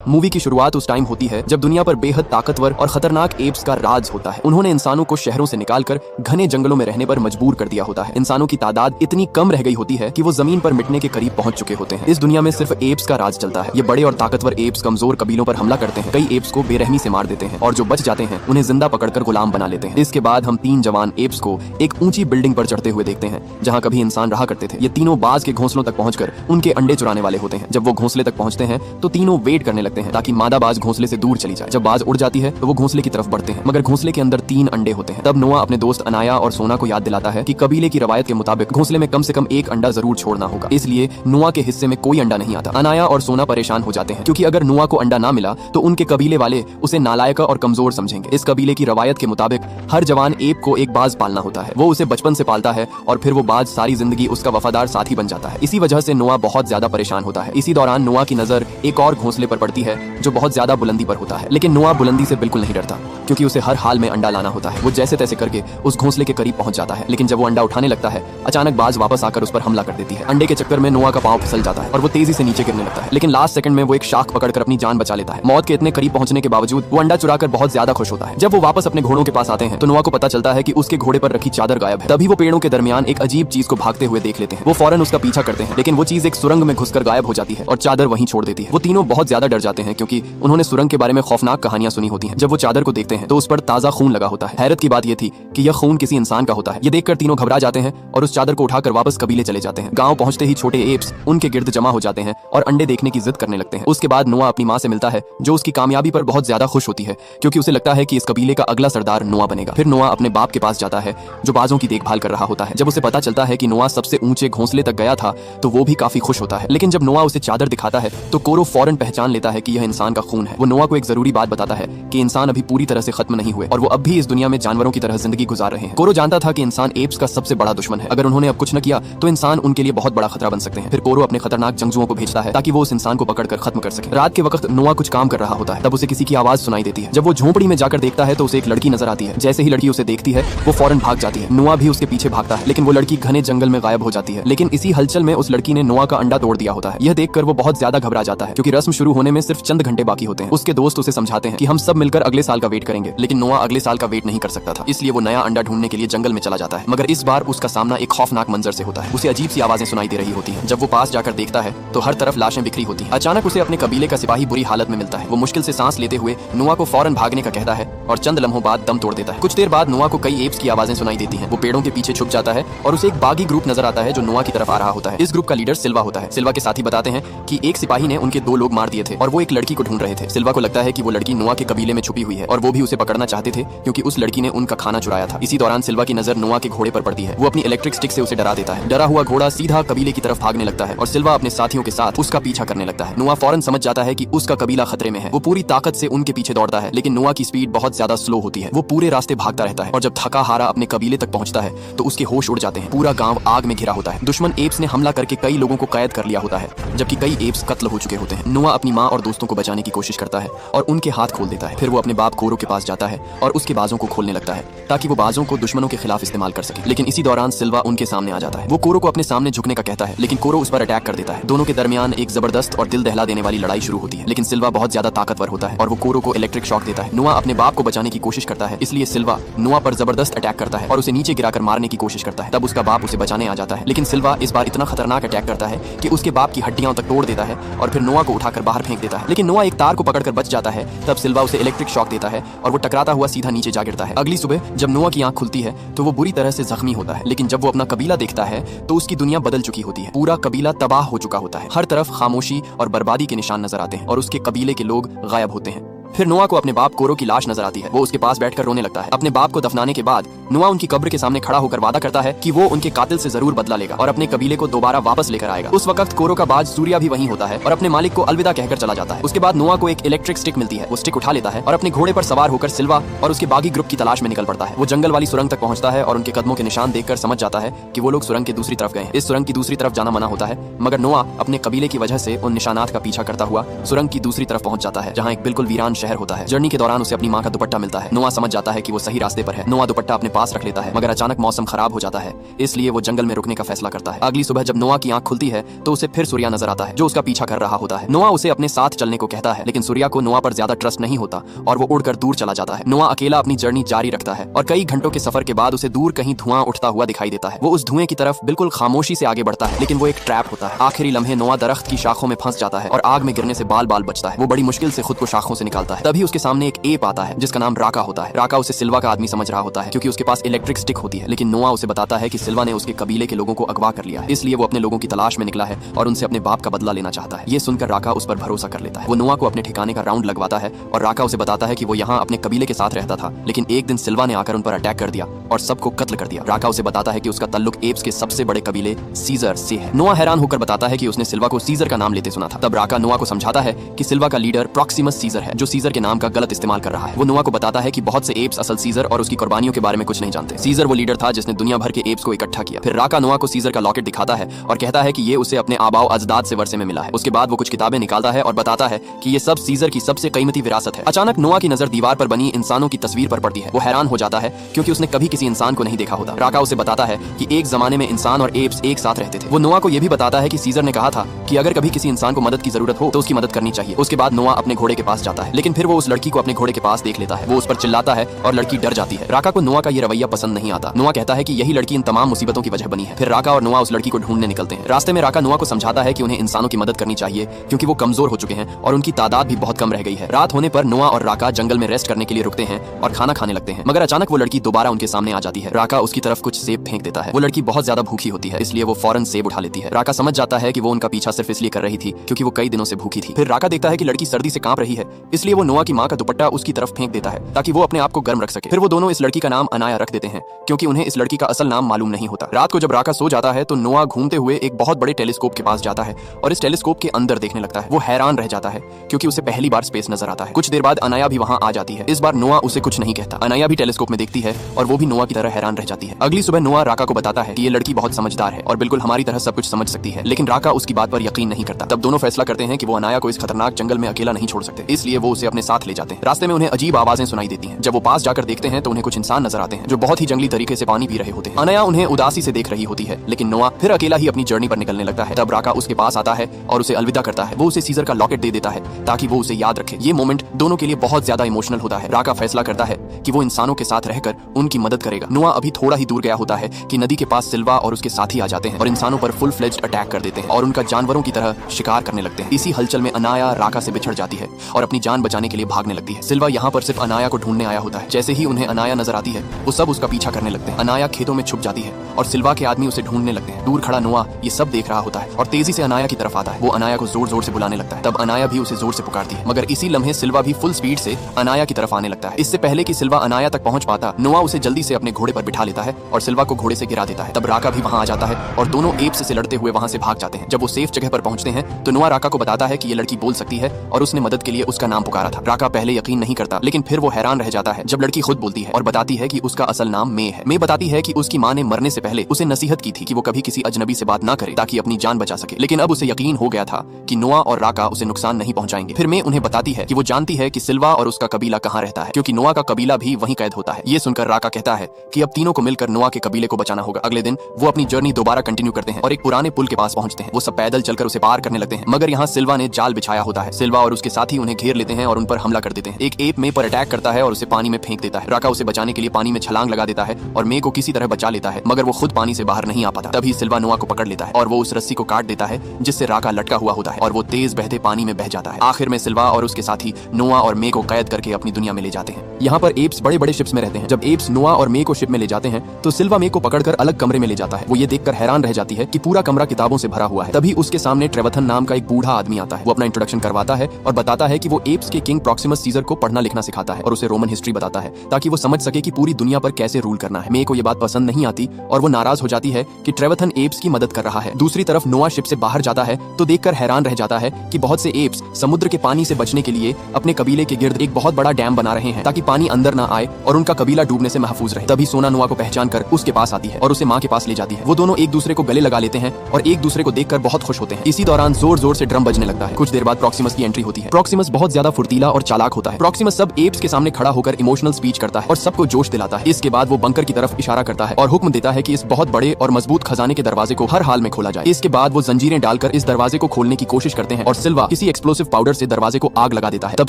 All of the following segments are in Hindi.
मूवी की शुरुआत उस टाइम होती है जब दुनिया पर बेहद ताकतवर और खतरनाक एप्स का राज होता है। उन्होंने इंसानों को शहरों से निकालकर घने जंगलों में रहने पर मजबूर कर दिया होता है। इंसानों की तादाद इतनी कम रह गई होती है कि वो जमीन पर मिटने के करीब पहुंच चुके होते हैं। इस दुनिया में सिर्फ एप्स का राज चलता है। ये बड़े और ताकतवर एप्स कमजोर कबीलों पर हमला करते हैं, कई एप्स को बेरहमी से मार देते हैं और जो बच जाते हैं उन्हें जिंदा पकड़कर गुलाम बना लेते हैं। इसके बाद हम 3 जवान एप्स को एक ऊंची बिल्डिंग पर चढ़ते हुए देखते हैं जहाँ कभी इंसान रहा करते थे। ये तीनों बाज के घोंसलों तक पहुंचकर उनके अंडे चुराने वाले होते हैं। जब वो घोंसले तक पहुंचते हैं तो तीनों वेट करने लगते हैं ताकि मादा बाज घोंसले से दूर चली जाए। जब बाज उड़ जाती है तो वो घोंसले की तरफ बढ़ते हैं, मगर घोंसले के अंदर 3 अंडे होते हैं। तब नोआ अपने दोस्त अनाया और सोना को याद दिलाता है कि कबीले की रवायत के मुताबिक घोंसले में कम से कम 1 अंडा जरूर छोड़ना होगा। इसलिए नोआ के हिस्से में कोई अंडा नहीं आता। अनाया और सोना परेशान हो जाते हैं क्योंकि अगर नोआ को अंडा ना मिला तो उनके कबीले वाले उसे नालायक और कमजोर समझेंगे। इस कबीले की रवायत के मुताबिक हर जवान एप को एक बाज पालना होता है। वो उसे बचपन से पालता है और फिर वो बाज सारी जिंदगी उसका वफादार साथी बन जाता है। इसी वजह से नोआ बहुत ज्यादा परेशान होता है। इसी दौरान नोआ की नजर एक और घोंसले पर पड़ती है जो बहुत ज्यादा बुलंदी पर होता है, लेकिन नोआ बुलंदी से बिल्कुल नहीं डरता क्योंकि उसे हर हाल में अंडा लाना होता है। वो जैसे तैसे करके उस घोंसले के करीब पहुंच जाता है, लेकिन जब वो अंडा उठाने लगता है अचानक बाज वापस आकर उस पर हमला कर देती है। अंडे के चक्कर में नोआ का पांव फिसल जाता है और वो तेजी से नीचे गिरने लगता है, लेकिन लास्ट सेकंड में वो एक शाख पकड़कर अपनी जान बचा लेता है। मौत के इतने करीब पहुंचने के बावजूद वो अंडा चुराकर बहुत ज्यादा खुश होता है। जब वो वापस अपने घोड़ों के पास आते हैं तो नोआ को पता चलता है कि उसके घोड़े पर रखी चादर गायब है। तभी वो पेड़ों के दरमियान एक अजीब चीज को भागते हुए देख लेते हैं। वो फौरन उसका पीछा करते हैं, लेकिन वो चीज एक सुरंग में घुसकर गायब हो जाती है और चादर वहीं छोड़ देती है। वो तीनों बहुत ज्यादा डर जाते हैं क्योंकि उन्होंने सुरंग के बारे में खौफनाक कहानियां सुनी होती हैं। जब वो चादर को देखते हैं तो उस पर ताजा खून लगा होता है। हैरत की बात यह थी कि यह खून किसी इंसान का होता है। ये देखकर तीनों घबरा जाते हैं और उस चादर को उठाकर वापस कबीले चले जाते हैं। गांव पहुंचते ही छोटे एप्स उनके गिर्द जमा हो जाते हैं और अंडे देखने की जिद करने लगते हैं। उसके बाद नोआ अपनी माँ से मिलता है जो उसकी कामयाबी पर बहुत ज्यादा खुश होती है क्योंकि उसे लगता है कि इस कबीले का अगला सरदार नोआ बनेगा। फिर नोआ अपने बाप के पास जाता है जो बाजों की देखभाल कर रहा होता है। जब उसे पता चलता है कि नोआ सबसे ऊंचे घोंसले तक गया था तो वो भी काफी खुश होता है, लेकिन जब नोआ उसे चादर दिखाता है तो कोरो फौरन पहचान लेता है कि यह इंसान का खून है। वो नोआ को एक जरूरी बात बताता है कि इंसान अभी पूरी तरह से खत्म नहीं हुए और वो अब भी इस दुनिया में जानवरों की तरह जिंदगी गुजार रहे हैं। कोरो जानता था कि इंसान एप्स का सबसे बड़ा दुश्मन है। अगर उन्होंने अब कुछ न किया तो इंसान उनके लिए बहुत बड़ा खतरा बन सकते हैं। फिर कोरो अपने खतरनाक जंगजुओं को भेजता है ताकि वो उस इंसान को पकड़कर खत्म कर सके। रात के वक्त नोआ कुछ काम कर रहा होता है, तब उसे किसी की आवाज सुनाई देती है। जब वो झोंपड़ी में जाकर देखता है तो उसे एक लड़की नजर आती है। जैसे ही लड़की उसे देखती है वो फौरन भाग जाती है। नोआ भी उसके पीछे भागता है, लेकिन वो लड़की घने जंगल में गायब हो जाती है। लेकिन इसी हलचल में उस लड़की ने नोआ का अंडा तोड़ दिया होता है। यह देखकर वो बहुत ज्यादा घबरा जाता है क्योंकि रस्म शुरू होने में सिर्फ चंद घंटे बाकी होते हैं। उसके दोस्त उसे समझाते हैं कि हम सब मिलकर अगले साल का वेट करेंगे, लेकिन नोआ अगले साल का वेट नहीं कर सकता था। इसलिए वो नया अंडा ढूंढने के लिए जंगल में चला जाता है, मगर इस बार उसका सामना एक खौफनाक मंजर से होता है। उसे अजीब सी आवाजें सुनाई दे रही होती हैं। जब वो पास जाकर देखता है तो हर तरफ लाशें बिखरी होती हैं। अचानक उसे अपने कबीले का सिपाही बुरी हालत में मिलता है। वो मुश्किल से सांस लेते हुए नोआ को फौरन भागने का कहता है और चंद लम्हों बाद दम तोड़ देता है। कुछ देर बाद नोआ को कई एप्स की आवाजें सुनाई देती हैं। वो पेड़ों के पीछे छुप जाता है और उसे एक बागी ग्रुप नजर आता है जो नोआ की तरफ आ रहा होता है। इस ग्रुप का लीडर सिल्वा होता है। सिल्वा के साथी बताते हैं कि एक सिपाही ने उनके 2 लोग मार दिए थे और वो एक लड़की को ढूंढ रहे थे। सिल्वा को लगता है कि वो लड़की नोआ के कबीले में छुपी हुई है और वो भी उसे पकड़ना चाहते थे क्योंकि उस लड़की ने उनका खाना चुराया था। इसी दौरान सिल्वा की नजर नोआ के घोड़े पर पड़ती है। वो अपनी इलेक्ट्रिक स्टिक से उसे डरा देता है। डरा हुआ घोड़ा सीधा कबीले की तरफ भागने लगता है और सिल्वा अपने साथियों के साथ उसका पीछा करने लगता है। नोआ फौरन समझ जाता है कि उसका कबीला खतरे में है। वो पूरी ताकत से उनके पीछे दौड़ता है, लेकिन नोआ की स्पीड बहुत ज्यादा स्लो होती है। वो पूरे रास्ते भागता रहता है और जब थका हारा अपने कबीले तक पहुंचता है तो उसके होश उड़ जाते हैं। पूरा गांव आग में घिरा होता है। दुश्मन एप्स ने हमला करके कई लोगों को कैद कर लिया होता है, जबकि कई एप्स कत्ल हो चुके होते हैं। नोआ अपनी माँ और दोस्तों को बचाने की कोशिश करता है और उनके हाथ खोल देता है। फिर वो अपने बाप कोरो के पास जाता है और उसके बाजों को खोलने लगता है ताकि वो बाजों को दुश्मनों के खिलाफ इस्तेमाल कर सके। लेकिन इसी दौरान सिल्वा उनके सामने आ जाता है। वो कोरो को अपने सामने झुकने का कहता है, लेकिन कोरो उस पर अटैक कर देता है। दोनों के दरमियान एक जबरदस्त और दिल दहला देने वाली लड़ाई शुरू होती है, लेकिन सिल्वा बहुत ज्यादा ताकतवर होता है और वो कोरो को इलेक्ट्रिक शॉक देता है। नोआ अपने बाप को बचाने की कोशिश करता है, इसलिए सिल्वा नोआ पर जबरदस्त अटैक करता है और उसे नीचे गिराकर मारने की कोशिश करता है। तब उसका बाप उसे बचाने आ जाता है, लेकिन सिल्वा इस बार इतना खतरनाक अटैक करता है कि उसके बाप की हड्डियां तक तोड़ देता है और फिर नोआ को उठाकर बाहर फेंक देता है। लेकिन नोआ एक तार को पकड़कर बच जाता है। तब सिल्वा उसे इलेक्ट्रिक शॉक देता है और वो टकराता हुआ सीधा नीचे जा गिरता है। अगली सुबह जब नोआ की आंख खुलती है तो वो बुरी तरह से जख्मी होता है, लेकिन जब वो अपना कबीला देखता है तो उसकी दुनिया बदल चुकी होती है। पूरा कबीला तबाह हो चुका होता है। हर तरफ खामोशी और बर्बादी के निशान नजर आते हैं और उसके कबीले के लोग गायब होते हैं। फिर नोआ को अपने बाप कोरो की लाश नजर आती है। वो उसके पास बैठकर रोने लगता है। अपने बाप को दफनाने के बाद नोआ उनकी कब्र के सामने खड़ा होकर वादा करता है कि वो उनके कातिल से जरूर बदला लेगा और अपने कबीले को दोबारा वापस लेकर आएगा। उस वक्त कोरो का बाज सूर्या भी वहीं होता है और अपने मालिक को अलविदा कहकर चला जाता है। उसके बाद नोआ को एक इलेक्ट्रिक स्टिक मिलती है। वो स्टिक उठा लेता है और अपने घोड़े पर सवार होकर सिल्वा और उसके बागी ग्रुप की तलाश में निकल पड़ता है। वो जंगल वाली सुरंग तक पहुंचता है और उनके कदमों के निशान देखकर समझ जाता है कि वो लोग सुरंग की दूसरी तरफ गए। इस सुरंग की दूसरी तरफ जाना मना होता है, मगर नोआ अपने कबीले की वजह से उन निशानात का पीछा करता हुआ सुरंग की दूसरी तरफ पहुंच जाता है, जहाँ एक बिल्कुल वीरान शहर होता है। जर्नी के दौरान उसे अपनी माँ का दुपट्टा मिलता है। नोआ समझ जाता है कि वो सही रास्ते पर है। नोआ दुपट्टा अपने पास रख लेता है, मगर अचानक मौसम खराब हो जाता है, इसलिए वो जंगल में रुकने का फैसला करता है। अगली सुबह जब नोआ की आंख खुलती है तो उसे फिर सूर्या नजर आता है, जो उसका पीछा कर रहा होता है। नोआ उसे अपने साथ चलने को कहता है, लेकिन सूर्या को नोआ पर ज्यादा ट्रस्ट नहीं होता और वो उड़कर दूर चला जाता है। नोआ अकेला अपनी जर्नी जारी रखता है और कई घंटों के सफर के बाद उसे दूर कहीं धुआं उठता हुआ दिखाई देता है। वो उस धुएं की तरफ बिल्कुल खामोशी से आगे बढ़ता है, लेकिन वो एक ट्रैप होता है। आखिरी लम्हे नोआ दरख्त की शाखों में फंस जाता है और आग में गिरने से बाल बाल बचता है। वो बड़ी मुश्किल से खुद को शाखों से निकालता है। तभी उसके सामने एक एप आता है जिसका नाम राका होता है। राका उसे सिल्वा का आदमी समझ रहा होता है क्योंकि उसके पास इलेक्ट्रिक स्टिक होती है, लेकिन नोआ उसे बताता है कि सिल्वा ने उसके कबीले के लोगों को अगवा कर लिया है, इसलिए वो अपने लोगों की तलाश में निकला है और उनसे अपने बाप का बदला लेना चाहता है। ये सुनकर राका उस पर भरोसा कर लेता है। वो नोआ को अपने ठिकाने का राउंड लगवाता है और राका उसे बताता है कि वो यहाँ अपने कबीले के साथ रहता था, लेकिन एक दिन सिल्वा ने आकर उन पर अटैक कर दिया और सबको कत्ल कर दिया। राका उसे बताता है कि उसका ताल्लुक एप्स के सबसे बड़े कबीले सीजर से है। नोआ हैरान होकर बताता है कि उसने सिल्वा को सीजर का नाम लेते सुना था। तब राका नोआ को समझाता है कि सिल्वा का लीडर प्रॉक्सिमस सीजर है, जो सीजर के नाम का गलत इस्तेमाल कर रहा है। वो नोआ को बताता है कि बहुत से एप्स असल सीजर और उसकी कुर्बानियों के बारे में कुछ नहीं जानते। सीजर वो लीडर था जिसने दुनिया भर के एप्स को इकट्ठा किया। फिर राका नोआ को सीजर का लॉकेट दिखाता है और कहता है कि ये उसे अपने आबाओ अजदाद से वर्षे में मिला है। उसके बाद वो कुछ किताबें निकालता है और बताता है कि ये सब सीजर की सबसे कीमती विरासत है। अचानक नोआ की नजर दीवार पर बनी इंसानों की तस्वीर पर पड़ती है। वो हैरान हो जाता है क्योंकि उसने कभी किसी इंसान को नहीं देखा होता। राका उसे बताता है कि एक जमाने में इंसान और एप्स एक साथ रहते थे। वो नोआ को यह भी बताता है कि सीजर ने कहा था कि अगर कभी किसी इंसान को मदद की जरूरत हो तो उसकी मदद करनी चाहिए। उसके बाद नोआ अपने घोड़े के पास जाता है, लेकिन फिर वो उस लड़की को अपने घोड़े के पास देख लेता है। वो उस पर चिल्लाता है और लड़की डर जाती है। राका को नोआ का ये रवैया पसंद नहीं आता। नोआ कहता है कि यही लड़की इन तमाम मुसीबतों की वजह बनी है। फिर राका और नोआ उस लड़की को ढूंढने निकलते हैं। रास्ते में राका नोआ को समझाता है कि उन्हें इंसानों की मदद करनी चाहिए क्योंकि वो कमजोर हो चुके हैं और उनकी तादाद भी बहुत कम रह गई है। रात होने पर नोआ और राका जंगल में रेस्ट करने के लिए रुकते हैं और खाना खाने लगते हैं, मगर अचानक वो लड़की दोबारा उनके सामने आ जाती है। राका उसकी तरफ कुछ सेब फेंक देता है। वो लड़की बहुत ज्यादा भूखी होती है, इसलिए वो फौरन सेब उठा लेती है। राका समझ जाता है कि वो उनका पीछा सिर्फ इसलिए कर रही थी क्योंकि वो कई दिनों से भूखी थी। फिर राका देखता है कि लड़की सर्दी से कांप रही है, इसलिए वो नोआ की माँ का दुपट्टा उसकी तरफ फेंक देता है ताकि वो अपने आप को गर्म रख सके। फिर वो दोनों इस लड़की का नाम अनाया रख देते हैं क्योंकि उन्हें इस लड़की का असल नाम मालूम नहीं होता। रात को जब राका सो जाता है तो नोआ घूमते हुए एक बहुत बड़े टेलीस्कोप के पास जाता है और इस टेलीस्कोप के अंदर देखने लगता है। वो हैरान रह जाता है क्योंकि उसे पहली बार स्पेस नजर आता है। कुछ देर बाद अनाया भी वहां आ जाती है। इस बार नोआ उसे कुछ नहीं कहता। अनाया भी टेलीस्कोप में देखती है और वो भी नोआ की तरह हैरान रह जाती है। अगली सुबह नोआ राका को बताता है कि ये लड़की बहुत समझदार है और बिल्कुल हमारी तरह सब कुछ समझ सकती है, लेकिन राका उसकी बात पर यकीन नहीं करता। तब दोनों फैसला करते हैं कि वो अनाया को इस खतरनाक जंगल में अकेला नहीं छोड़ सकते, इसलिए वो उसे अपने साथ ले जाते हैं। रास्ते में उन्हें अजीब आवाजें सुनाई देती हैं। जब वो पास जाकर देखते हैं तो उन्हें कुछ इंसान नजर आते हैं जो बहुत ही जंगली तरीके से पानी पी रहे होते हैं। अनाया उन्हें उदासी से देख रही होती है, लेकिन नोआ फिर अकेला ही अपनी जर्नी पर निकलने लगता है। तब राका उसके पास आता है और उसे अलविदा करता है। वो उसे सीजर का लॉकेट दे देता है ताकि वो उसे याद रखे। ये मोमेंट दोनों के लिए बहुत ज्यादा इमोशनल होता है। राका फैसला करता है कि वो इंसानों के साथ रहकर उनकी मदद करेगा। नोआ अभी थोड़ा ही दूर गया होता है कि नदी के पास सिल्वा और उसके साथी आ जाते हैं और इंसानों पर फुल फ्लेज्ड अटैक कर देते हैं और उनका जानवरों की तरह शिकार करने लगते हैं। इसी हलचल में अनाया राका से बिछड़ जाती है और अपनी जान बचाने के लिए भागने लगती है। सिल्वा यहाँ पर सिर्फ अनाया को ढूंढने आया होता है। जैसे ही उन्हें अनाया नजर आती है वो सब उसका पीछा करने लगते हैं। अनाया खेतों में छुप जाती है और सिल्वा के आदमी उसे ढूंढने लगते हैं। दूर खड़ा नोआ ये सब देख रहा होता है और तेजी से अनाया की तरफ आता है। वो अनाया को जोर जोर से बुलाने लगता है। तब अनाया भी उसे जोर से पुकारती है, मगर इसी लम्हे सिल्वा भी फुल स्पीड से अनाया की तरफ आने लगता है। इससे पहले कि सिल्वा अनाया तक पहुंच पाता, नोआ उसे जल्दी से अपने घोड़े पर बिठा लेता है और सिल्वा को घोड़े से गिरा देता है। तब राका भी वहां आ जाता है और दोनों एप्स से लड़ते हुए वहां से भाग जाते हैं। जब वो सेफ जगह पर पहुंचते हैं तो नोआ राका को बताता है कि ये लड़की बोल सकती है और उसने मदद के लिए उसका नाम पुकारा था। राका पहले यकीन नहीं करता, लेकिन फिर वो हैरान रह जाता है जब लड़की खुद बोलती है और बताती है कि उसका असल नाम मे है। मे बताती है कि उसकी माँ ने मरने से पहले उसे नसीहत की थी कि वो कभी किसी अजनबी से बात ना करे ताकि अपनी जान बचा सके, लेकिन अब उसे यकीन हो गया था कि नोआ और राका उसे नुकसान नहीं पहुंचाएंगे। फिर मे उन्हें बताती है कि वो जानती है कि सिल्वा और उसका कबीला कहाँ रहता है क्योंकि नोआ का कबीला भी वहीं कैद होता है। ये सुनकर राका कहता है कि अब तीनों को मिलकर नोआ के कबीले को बचाना होगा। अगले दिन वो अपनी जर्नी दोबारा कंटिन्यू करते हैं और एक पुराने पुल के पास पहुंचते हैं। वो सब पैदल चलकर उसे पार करने लगते हैं, मगर यहाँ सिल्वा ने जाल बिछाया होता है। सिल्वा और उसके साथी उन्हें घेर लेते हैं और उन पर हमला कर देते हैं। एक एप मे पर अटैक करता है और उसे पानी में फेंक देता है। राका उसे बचाने के लिए पानी में छलांग लगा देता है और मे को किसी तरह बचा लेता है, मगर वो खुद पानी से बाहर नहीं आ पाता। तभी सिल्वा नोआ को पकड़ लेता है और वो उस रस्सी को काट देता है जिससे राका लटका हुआ होता है और वो तेज बहते पानी में बह जाता है। आखिर में सिल्वा और उसके साथी नोआ और मे को कैद करके अपनी दुनिया में ले जाते हैं। यहाँ पर एप्स बड़े बड़े शिप्स में रहते हैं। जब एप्स नोआ और मे को शिप में ले जाते हैं तो सिल्वा मे को पकड़कर अलग कमरे में ले जाता है। वो ये देखकर हैरान रह जाती है कि पूरा कमरा किताबों से भरा हुआ है। तभी उसके सामने ट्रेवथन नाम का एक बूढ़ा आदमी आता है। वो अपना इंट्रोडक्शन करवाता है और बताता है कि वो एप्स के किंग प्रॉक्सिमस सीजर को पढ़ना लिखना सिखाता है और उसे रोमन हिस्ट्री बताता है ताकि वो समझ सके कि पूरी दुनिया पर कैसे रूल करना है। मे को ये बात पसंद नहीं आती और वो नाराज हो जाती है कि ट्रेवथन एप्स की मदद कर रहा है। दूसरी तरफ नोआ शिप से बाहर जाता है तो देखकर हैरान रह जाता है कि बहुत से एप्स समुद्र के पानी से बचने के लिए अपने कबीले के गिर्द एक बहुत बड़ा डैम बना रहे हैं ताकि पानी अंदर न ना आए और उनका कबीला डूबने से महफूज रहे। तभी सोना नोआ को पहचान कर उसके पास आती है और उसे माँ के पास ले जाती है। वो दोनों एक दूसरे को गले लगा लेते हैं और एक दूसरे को देखकर बहुत खुश होते हैं। इसी दौरान जोर जोर से ड्रम बजने लगता है। कुछ देर बाद प्रॉक्सिमस की एंट्री होती है। प्रॉक्सिमस बहुत ज्यादा फुर्तीला और चालाक होता है। प्रॉक्सिमस सब एप्स के सामने खड़ा होकर इमोशनल स्पीच करता है और सबको जोश दिलाता है। इसके बाद वो बंकर की तरफ इशारा करता है और हुक्म देता है कि इस बहुत बड़े और मजबूत खजाने के दरवाजे को हर हाल में खोला जाए। इसके बाद वो जंजीरें डालकर इस दरवाजे को खोलने की कोशिश करते हैं और सिल्वा किसी एक्सप्लोसिव पाउडर से दरवाजे को आग लगा देता है। तब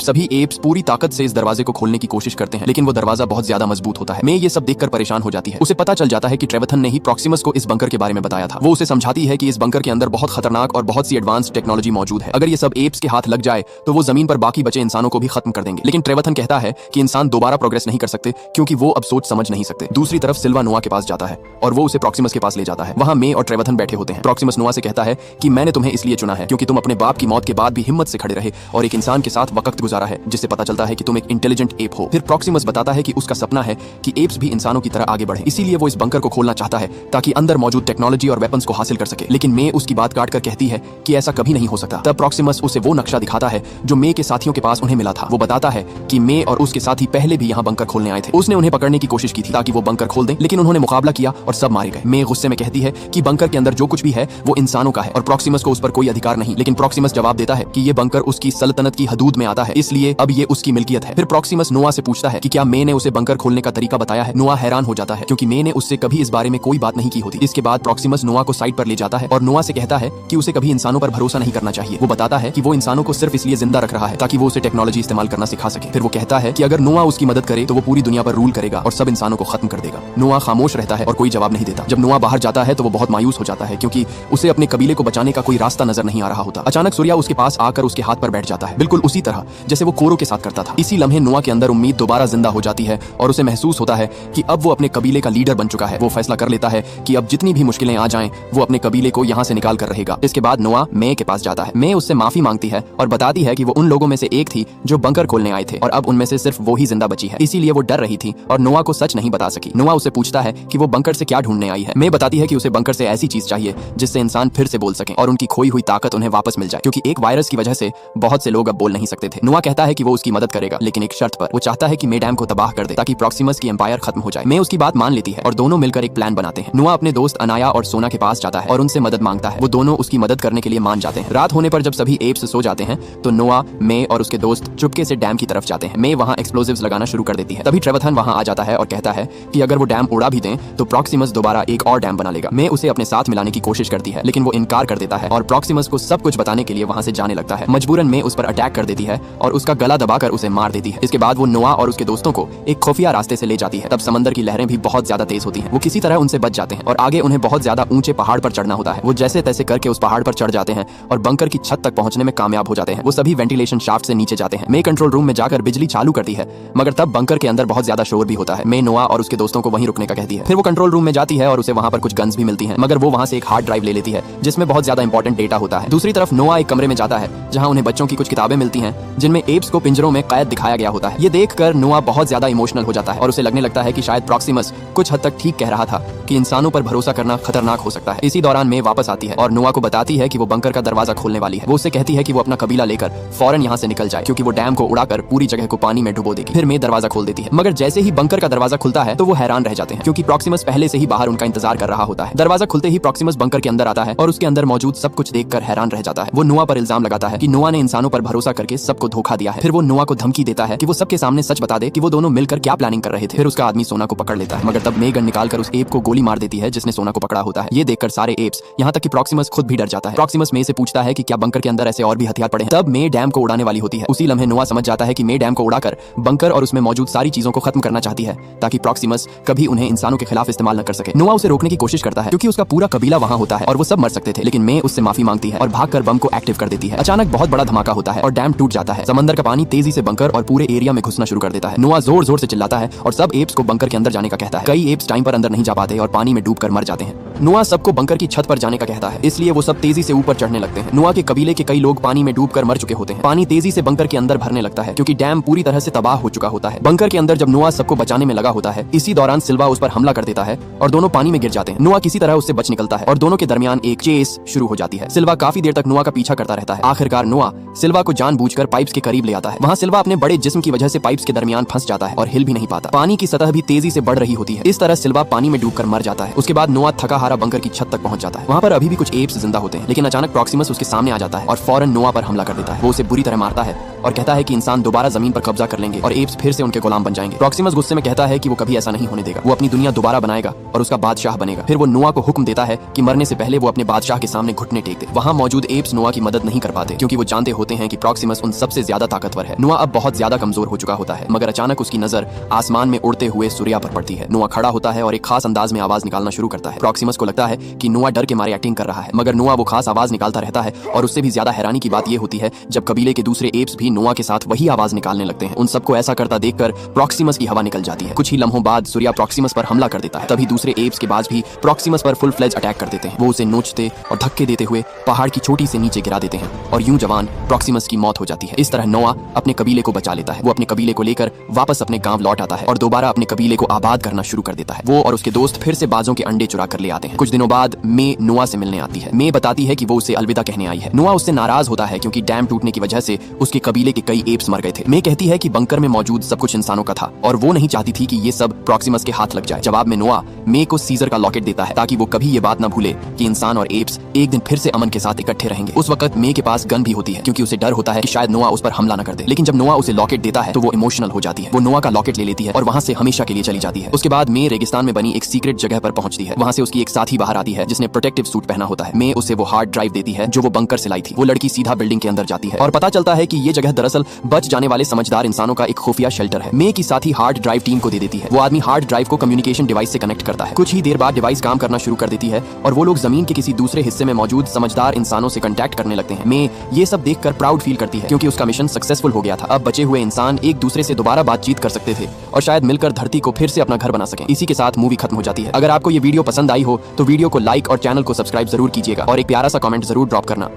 सभी एप्स पूरी ताकत से इस दरवाजे को खोलने की कोशिश करते हैं, लेकिन वो दरवाजा बहुत ज्यादा मजबूत होता है। मैं ये सब देखकर परेशान हो जाती है। उसे पता चल जाता है कि ट्रेवथन ने ही प्रॉक्सिमस को इस बंकर के बारे में बताया था। वो उसे समझाती है कि इस बंकर के अंदर बहुत खतरनाक और बहुत सी एडवांस टेक्नोलॉजी मौजूद है। अगर ये सब एप्स के हाथ लग जाए तो वो जमीन पर बाकी बचे इंसानों को भी खत्म कर देंगे। लेकिन ट्रेवथन कहता है कि इंसान दोबारा प्रोग्रेस नहीं कर सकते क्योंकि वो अब सोच समझ नहीं सकते। दूसरी तरफ सिल्वा नोआ के पास जाता है और वो उसे प्रॉक्सिमस के पास ले जाता है। वहां मे और ट्रेवथन बैठे होते हैं। प्रॉक्सिमस नोआ से कहता है कि मैंने तुम्हें इसलिए चुना है क्योंकि तुम अपने बाप की मौत के बाद भी हिम्मत से खड़े रहे और एक इंसान के साथ वक्त गुजारा है, जिससे पता चलता है कि तुम एक इंटेलिजेंट एप हो। फिर प्रॉक्सिमस बताता है कि उसका सपना है कि एप्स भी इंसानों की तरह आगे बढ़े, इसीलिए वो इस बंकर को खोलना चाहता है ताकि अंदर मौजूद टेक्नोलॉजी और वेपन्स को हासिल कर सके। लेकिन मे उसकी बात काट कर कहती है कि ऐसा कभी नहीं हो सकता। तब प्रॉक्सिमस उसे वो नक्शा दिखाता है जो मे के साथियों के पास उन्हें मिला था। वो बताता है कि मे और उसके साथी पहले भी यहाँ बंकर खोलने आए थे। उसने उन्हें पकड़ने की कोशिश की थी ताकि वो बंकर खोल दें, लेकिन उन्होंने मुकाबला किया और सब मारे गए। मे गुस्से में कहती है कि बंकर के अंदर जो कुछ भी है वो इंसानों का है और प्रॉक्सिमस को उस पर कोई अधिकार नहीं। लेकिन प्रॉक्सिमस जवाब देता है कि ये बंकर उसकी सल्तनत की हदूद में आता है, इसलिए अब ये उसकी मिल्कियत है। फिर प्रॉक्सिमस नोआ से पूछता है कि क्या मे ने उसे बंकर खोलने का तरीका बताया है। नोआ हैरान हो जाता है क्योंकि मे ने उससे कभी इस बारे में कोई बात नहीं की होती। इसके बाद प्रॉक्सिमस नोआ को साइड पर ले जाता है और नोआ से कहता है कि उसे कभी इंसानों पर भरोसा नहीं करना चाहिए। वो बताता है कि वो इंसानों को सिर्फ इसलिए जिंदा रख रहा है ताकि वो उसे टेक्नोलॉजी इस्तेमाल करना सिखा सके। फिर वो कहता है कि अगर नोआ उसकी मदद करे तो वो पूरी दुनिया पर रूल करेगा और सब इंसानों को खत्म कर देगा। नोआ खामोश रहता है और कोई जवाब नहीं देता। जब नोआ बाहर जाता है तो वो बहुत मायूस हो जाता है क्योंकि उसे अपने कबीले को बचाने का कोई रास्ता नजर नहीं आ रहा होता। अचानक सूर्या उसके पास आकर उसके हाथ पर बैठ जाता है, बिल्कुल उसी तरह जैसे वो कोरो के साथ करता था। इसी लम्हे नोआ के अंदर उम्मीद दोबारा जिंदा हो जाती है और उसे महसूस होता है कि अब वो अपने कबीले का लीडर बन चुका है। वो फैसला कर लेता है कि अब जितनी भी मुश्किलें आ जाएं वो अपने कबीले को यहाँ से निकाल कर रहेगा। इसके बाद नोआ मे के पास जाता है। मे उससे माफी मांगती है और बताती है कि वो उन लोगों में से एक थी जो बंकर खोलने आए थे और अब उनमें से सिर्फ वो ही जिंदा बची है, इसीलिए वो डर रही थी और नोआ को सच नहीं बता सकी। नोआ उसे पूछता है कि वो बंकर से क्या ढूंढने आई है। मे बताती है कि उसे बंकर से ऐसी चीज चाहिए जिससे इंसान फिर से बोल सके और उनकी खोई हुई ताकत उन्हें वापस मिल जाए, क्योंकि एक वायरस की वजह से बहुत से लोग अब बोल नहीं सकते थे। नोआ कहता है कि वो उसकी मदद करेगा, लेकिन एक शर्त पर। वो चाहता है कि मे डैम को तबाह कर दे ताकि प्रॉक्सिमस की एम्पायर खत्म हो जाए। मे उसकी बात मान लेती है और दोनों मिलकर एक प्लान बनाते हैं। नोआ अपने दोस्त अनाया और सोना के पास जाता है और उनसे मदद मांगता है। वो दोनों उसकी मदद करने के लिए मान जाते हैं। रात होने पर जब सभी एप्स सो जाते हैं तो नोआ, मे और उसके दोस्त चुपके से डैम की तरफ जाते हैं। मे वहां एक्सप्लोसिव्स लगाना शुरू कर देती है। तभी ट्रेवथन वहां आ जाता है और कहता है कि अगर वो डैम उड़ा भी दें तो प्रॉक्सिमस दोबारा एक और डैम बना लेगा। मे उसे अपने साथ मिलाने की कोशिश करती है लेकिन वो इनकार कर देता है और प्रॉक्सिमस को सब कुछ बताने के लिए वहां से जाने लगता है। मजबूरन मे उस पर अटैक कर देती है और उसका गला दबाकर उसे मार देती है। इसके बाद वो नोआ और उसके दोस्तों को एक खुफिया रास्ते से ले जाती है। तब समंदर की लहरें भी बहुत ज्यादा तेज होती हैं। वो किसी तरह उनसे बच जाते हैं और आगे उन्हें बहुत ज्यादा ऊंचे पहाड़ पर चढ़ना होता है। वो जैसे तैसे करके उस पहाड़ पर चढ़ जाते हैं और बंकर की छत तक पहुंचने में कामयाब हो जाते हैं। वो सभी वेंटिलेशन शाफ्ट से नीचे जाते हैं। मे कंट्रोल रूम में जाकर बिजली चालू करती है, मगर तब बंकर के अंदर बहुत ज्यादा शोर भी होता है। मे नोआ और उसके दोस्तों को वहीं रुकने का कहती है। फिर वो कंट्रोल रूम में जाती है और उसे वहां पर कुछ गन्स भी मिलती हैं, मगर वो वहां से एक हार्ड ड्राइव ले लेती है जिसमें बहुत ज्यादा इंपॉर्टेंट डेटा होता है। दूसरी तरफ नोआ एक कमरे में जाता है जहां उन्हें बच्चों की कुछ किताबें मिलती हैं जिनमें एप्स को पिंजरों में कैद दिखाया गया होता है। ये देखकर नोआ बहुत ज्यादा इमोशनल हो जाता है और उसे लगने लगता है कि शायद प्रॉक्सिमस कुछ हद तक ठीक कह रहा था कि इंसानों पर भरोसा करना खतरनाक हो सकता है। इसी दौरान मे वापस आती है और नोआ को बताती है कि वो बंकर का दरवाजा खोलने वाली है। वो उससे कहती है कि वो अपना कबीला लेकर फौरन यहाँ से निकल जाए क्योंकि वो डैम को उड़ाकर पूरी जगह को पानी में डुबो देगी। फिर मे दरवाजा खोल देती है, मगर जैसे ही बंकर का दरवाजा खुलता है तो वो हैरान रह जाते हैं क्योंकि प्रॉक्सिमस पहले से ही बाहर उनका इंतजार कर रहा होता है। दरवाजा खुलते ही प्रॉक्सिमस बंकर के अंदर आता है और उसके अंदर मौजूद सब कुछ देखकर हैरान रह जाता है। वो नोआ पर इल्जाम लगाता है कि नोआ ने इंसानों पर भरोसा करके सबको धोखा दिया है। फिर वो नोआ को धमकी देता है कि वो सबके सामने सच बता दे कि वो दोनों मिलकर क्या प्लानिंग कर रहे थे। फिर उसका आदमी सोना को पकड़ लेता है, मगर तब मे गन निकालकर उस एप को गोली मार देती है जिसने सोना को पकड़ा होता है। ये देखकर सारे एप्स, यहाँ तक कि प्रॉक्सिमस खुद भी डर जाता है। प्रॉक्सिमस मे से पूछता है कि क्या बंकर के अंदर ऐसे और भी हथियार पड़े हैं। तब मे डैम को उड़ाने वाली होती है। उसी लम्हे नोआ समझ जाता है कि मे डैम को उड़ाकर बंकर और उसमें मौजूद सारी चीजों को खत्म करना चाहती है ताकि प्रॉक्सिमस कभी उन्हें इंसानों के खिलाफ इस्तेमाल न कर सके। नोआ उसे रोकने की कोशिश करता है क्योंकि उसका पूरा कबीला वहां होता है और वो सब मर सकते थे, लेकिन मे उससे माफी मांगती है और भागकर बम को एक्टिव कर देती है। अचानक बहुत बड़ा धमाका होता है और डैम टूट जाता है। समंदर का पानी तेजी से बंकर और पूरे एरिया में घुसना शुरू कर देता है। नोआ जोर जोर से चिल्लाता है और सब एप्स को बंकर के अंदर जाने का कहता है। कई एप्स टाइम पर अंदर नहीं जा पाते और पानी में डूबकर मर जाते हैं। नोआ सबको बंकर की छत पर जाने का कहता है, इसलिए वो सब तेजी से ऊपर चढ़ने लगते हैं। नोआ के कबीले के कई लोग पानी में डूबकर मर चुके होते हैं। पानी तेजी से बंकर के अंदर भरने लगता है क्योंकि डैम पूरी तरह से तबाह हो चुका होता है। बंकर के अंदर जब नोआ सबको बचाने में लगा होता है, इसी दौरान सिल्वा उस पर हमला कर देता है और दोनों पानी में गिर जाते हैं। नोआ किसी तरह उससे बच निकलता है और दोनों के दरमियान एक चेस शुरू हो जाती है। सिल्वा काफी देर तक नोआ का पीछा करता रहता है। आखिरकार नोआ सिल्वा को जानबूझकर पाइप्स के करीब ले आता है। वहां सिल्वा अपने बड़े जिस्म की वजह से पाइप्स के दरमियान फंस फंस जाता है और हिल भी नहीं पाता। पानी की सतह भी तेजी से बढ़ रही होती है। इस तरह सिल्वा पानी में डूबकर मर जाता है। उसके बाद नोआ थका हारा बंकर की छत तक पहुंच जाता है। वहां पर अभी भी कुछ एप्स जिंदा होते हैं, लेकिन अचानक प्रॉक्सिमस उसके सामने आ जाता है और फौरन नोआ पर हमला कर देता है। वो उसे बुरी तरह मारता है और कहता है कि इंसान दोबारा जमीन पर कब्जा कर लेंगे और एप्स फिर से उनके गुलाम बन जाएंगे। प्रॉक्सिमस गुस्से में कहता है कि वो कभी ऐसा नहीं होने देगा। वो अपनी दुनिया दोबारा बनाएगा और उसका बादशाह बनेगा। फिर वो नोआ को हुक्म देता है कि मरने से पहले वो अपने बादशाह के सामने घुटने टेक दे। वहां मौजूद एप्स नोआ की मदद नहीं कर पाते, क्योंकि वो जानते होते हैं कि प्रॉक्सिमस उन सबसे ज्यादा ताकतवर है। नोआ अब बहुत ज्यादा कमजोर हो चुका होता है, मगर अचानक उसकी नजर आसमान में उड़ते हुए सूर्या पर पड़ती है। नोआ खड़ा होता है और एक खास अंदाज में आवाज निकालना शुरू करता है। प्रॉक्सिमस को लगता है कि नोआ डर के मारे एक्टिंग कर रहा है, मगर नोआ वो खास आवाज निकालता रहता है। और उससे भी ज्यादा हैरानी की बात यह होती है जब कबीले के दूसरे एप्स भी नोआ के साथ वही आवाज निकालने लगते हैं। उन सबको ऐसा करता देखकर प्रॉक्सिमस की हवा निकल जाती है। कुछ ही लम्हों बाद सूर्या प्रॉक्सिमस पर हमला कर देता है। तभी दूसरे एप्स के बाज भी प्रॉक्सिमस पर फुल फ्लेज अटैक कर देते हैं। वो उसे नोचते और धक्के देते हुए पहाड़ की चोटी से नीचे गिरा देते हैं और यूं जवान प्रॉक्सिमस की मौत हो जाती है। इस तरह नोआ अपने कबीले को बचा लेता है। वो अपने कबीले को लेकर वापस अपने गांव लौट आता है और दोबारा अपने कबीले को आबाद करना शुरू कर देता है। वो और उसके दोस्त फिर से बाजों के अंडे चुरा कर ले आते हैं। कुछ दिनों बाद मे नोआ से मिलने आती है। मे बताती है कि वो उसे अलविदा कहने आई है। नोआ उससे नाराज होता है क्योंकि डैम टूटने की वजह से उसके कबीले के कई एप्स मर गए थे। मे कहती है कि बंकर में मौजूद सब कुछ इंसानों का था और वो नहीं चाहती थी कि ये सब प्रॉक्सिमस के हाथ लग जाए। जवाब में नोआ मे को सीजर का लॉकेट देता है ताकि वो कभी ये बात ना भूले कि इंसान और एप्स एक दिन फिर से अमन के साथ इकट्ठे रहेंगे। उस वक्त मे के पास गन भी होती है क्योंकि उसे डर होता है कि शायद नोआ उस पर हमला न कर दे। लेकिन जब नोआ उसे लॉकेट देता है तो वो इमोशनल हो जाती है। वो नोआ का लॉकेट ले लेती है और वहां से हमेशा के लिए चली जाती है। उसके बाद मे रेगिस्तान में बनी एक सीक्रेट जगह पर पहुंचती है। वहां से उसकी एक साथी बाहर आती है जिसने प्रोटेक्टिव सूट पहना होता है। मे उसे वो हार्ड ड्राइव देती है जो वो बंकर से लाई थी। वो लड़की सीधा बिल्डिंग के अंदर जाती है और पता चलता है कि ये जगह दरअसल बच जाने वाले समझदार इंसानों का एक खुफिया शेल्टर है। मे की साथी हार्ड ड्राइव टीम को दे देती है। वो आदमी हार्ड ड्राइव को कम्युनिकेशन डिवाइस से कनेक्ट करता है। कुछ ही देर बाद डिवाइस काम करना शुरू कर देती है और वो लोग जमीन के किसी दूसरे हिस्से में मौजूद समझदार इंसानों से कांटेक्ट करने लगते हैं। मे ये सब देखकर प्राउड फील करती है क्योंकि उसका मिशन सक्सेसफुल हो गया था। अब बचे हुए इंसान एक दूसरे से दोबारा बातचीत कर सकते थे और शायद मिलकर धरती को फिर से अपना घर बना सकें। इसी के साथ मूवी खत्म हो जाती है। अगर आपको ये वीडियो पसंद आई हो तो वीडियो को लाइक और चैनल को सब्सक्राइब जरूर कीजिएगा और एक प्यारा सा कमेंट जरूर ड्रॉप करना।